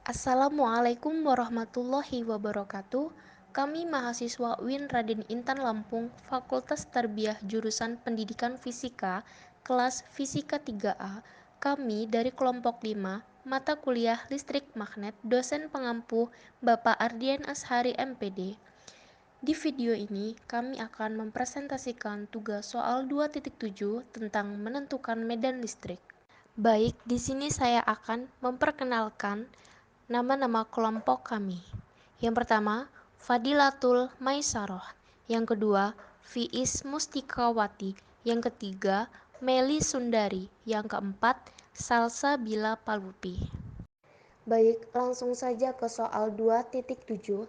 Assalamualaikum warahmatullahi wabarakatuh. Kami mahasiswa UIN Raden Intan Lampung, Fakultas Tarbiyah Jurusan Pendidikan Fisika, kelas Fisika 3A. Kami dari kelompok 5, mata kuliah Listrik Magnet, dosen pengampu Bapak Ardian Ashari MPD. Di video ini, kami akan mempresentasikan tugas soal 2.7 tentang menentukan medan listrik. Baik, di sini saya akan memperkenalkan nama-nama kelompok kami. Yang pertama, Fadilatul Maisaroh. Yang kedua, Fiis Mustikawati. Yang ketiga, Meli Sundari. Yang keempat, Salsabila Palupi. Baik, langsung saja ke soal 2.7.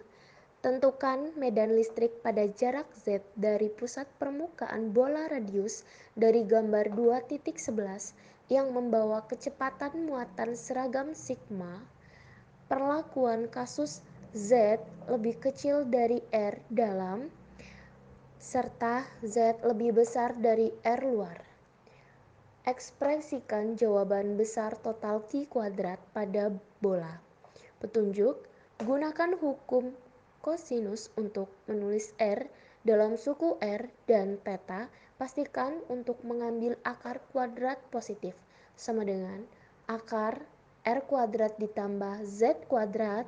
Tentukan medan listrik pada jarak Z dari pusat permukaan bola radius dari gambar 2.11 yang membawa kecepatan muatan seragam sigma. Perlakuan kasus Z lebih kecil dari R dalam serta Z lebih besar dari R luar. Ekspresikan jawaban besar total Q kuadrat pada bola. Petunjuk, gunakan hukum kosinus untuk menulis R dalam suku R dan theta. Pastikan untuk mengambil akar kuadrat positif sama dengan akar R kuadrat ditambah Z kuadrat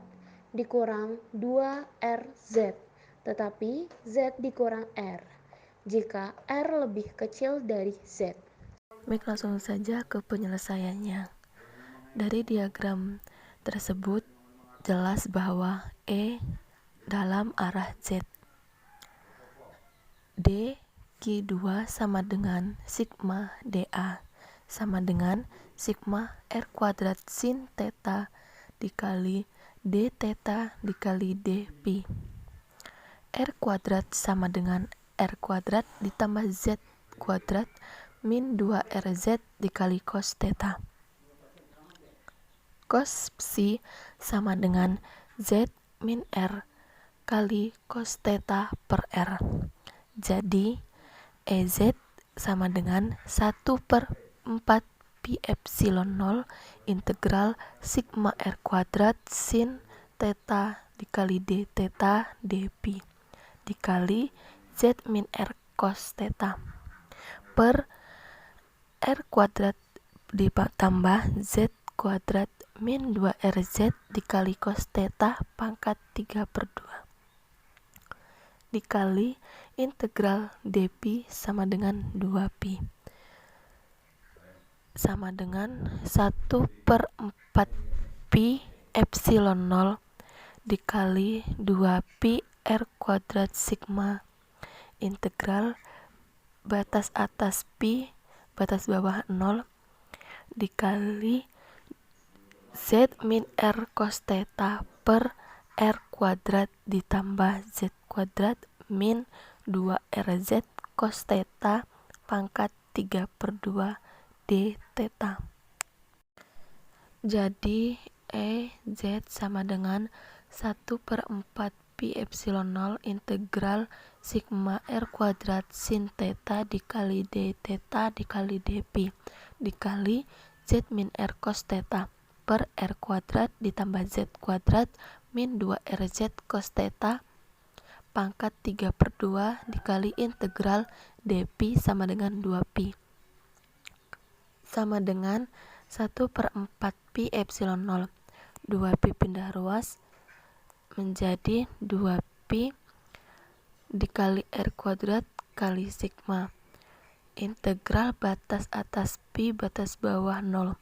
dikurang 2RZ, tetapi Z dikurang R jika R lebih kecil dari Z. Baik, langsung saja ke penyelesaiannya. Dari diagram tersebut jelas bahwa E dalam arah Z. D Q2 sama dengan sigma dA sama dengan sigma R kuadrat sin theta dikali D theta dikali D pi. R kuadrat sama dengan R kuadrat ditambah Z kuadrat min 2RZ dikali cos theta. Cos psi sama dengan Z min R kali cos theta per R. Jadi EZ sama dengan 1/4 pi epsilon 0 integral sigma R kuadrat sin theta dikali D theta D pi dikali Z min R cos theta per R kuadrat ditambah Z kuadrat min 2RZ dikali cos theta pangkat 3/2 dikali integral D pi sama dengan 2 pi sama dengan 1/4 pi epsilon 0 dikali 2 pi R kuadrat sigma integral batas atas pi batas bawah 0 dikali Z min R cos theta per R kuadrat ditambah Z kuadrat min 2RZ cos theta pangkat 3/2 D theta. Jadi EZ sama dengan 1/4 pi epsilon 0 integral sigma R kuadrat sin theta dikali D theta dikali D pi dikali Z min R cos theta per R kuadrat ditambah Z kuadrat min 2RZ cos theta pangkat 3/2 dikali integral D pi sama dengan 2 pi sama dengan 1/4 pi epsilon 0. 2 pi pindah ruas menjadi 2 pi dikali R kuadrat kali sigma integral batas atas pi batas bawah 0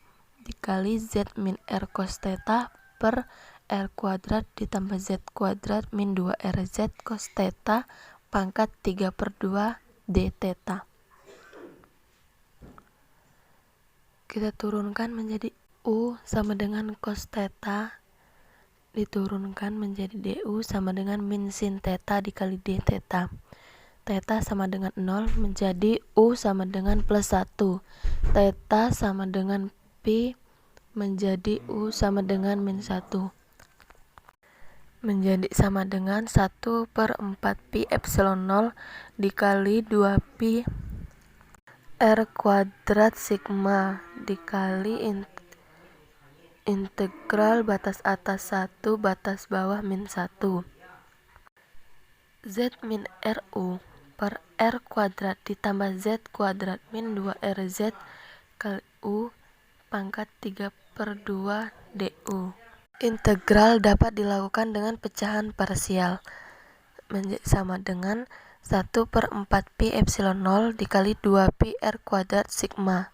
dikali Z min R cos theta per R kuadrat ditambah Z kuadrat min 2RZ cos theta pangkat 3/2 D theta. Kita turunkan menjadi U sama dengan cos theta diturunkan menjadi DU sama dengan min sin theta dikali D theta. Theta sama dengan 0 menjadi U sama dengan plus 1. Theta sama dengan pi menjadi U sama dengan min 1 menjadi sama dengan 1/4 pi epsilon 0 dikali 2 pi R kuadrat sigma dikali Integral batas atas 1 batas bawah min 1. Z min RU per R kuadrat ditambah Z kuadrat min 2RZ kali U pangkat 3/2 DU. Integral dapat dilakukan dengan pecahan parsial sama dengan 1/4 pi epsilon 0 dikali 2 pi R kuadrat sigma.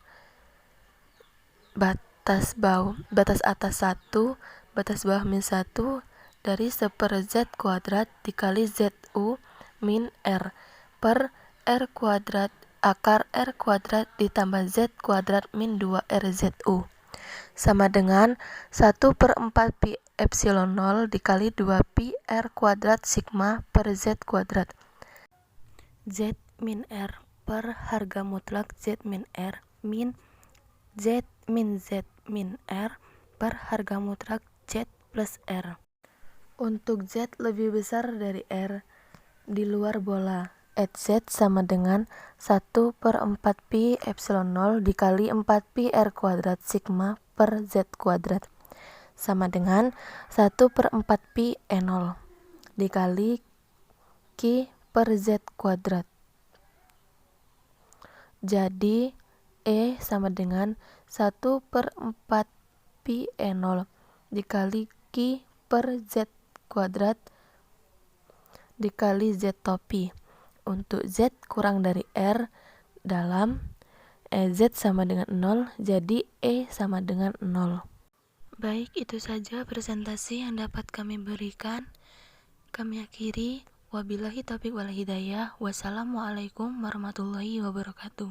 Batas atas 1 batas bawah min 1 dari 1/Z kuadrat dikali ZU min R per R kuadrat akar R kuadrat ditambah Z kuadrat min 2RZU sama dengan 1/4 pi epsilon 0 dikali 2 pi R kuadrat sigma per Z kuadrat. Z min R per harga mutlak Z min R min Z min Z min R per harga mutlak Z plus R. Untuk Z lebih besar dari R di luar bola, Z sama dengan 1/4 pi epsilon 0 dikali 4 pi R kuadrat sigma per Z kuadrat sama dengan 1/4 pi E0 dikali Q per Z kuadrat. Jadi E sama dengan 1/4 pi E0 dikali Q per Z kuadrat dikali Z topi. Untuk Z kurang dari R dalam Z sama dengan 0, jadi E sama dengan 0. Baik, itu saja presentasi yang dapat kami berikan. Kami akhiri. Wabillahi taufiq wal hidayah. Wassalamualaikum warahmatullahi wabarakatuh.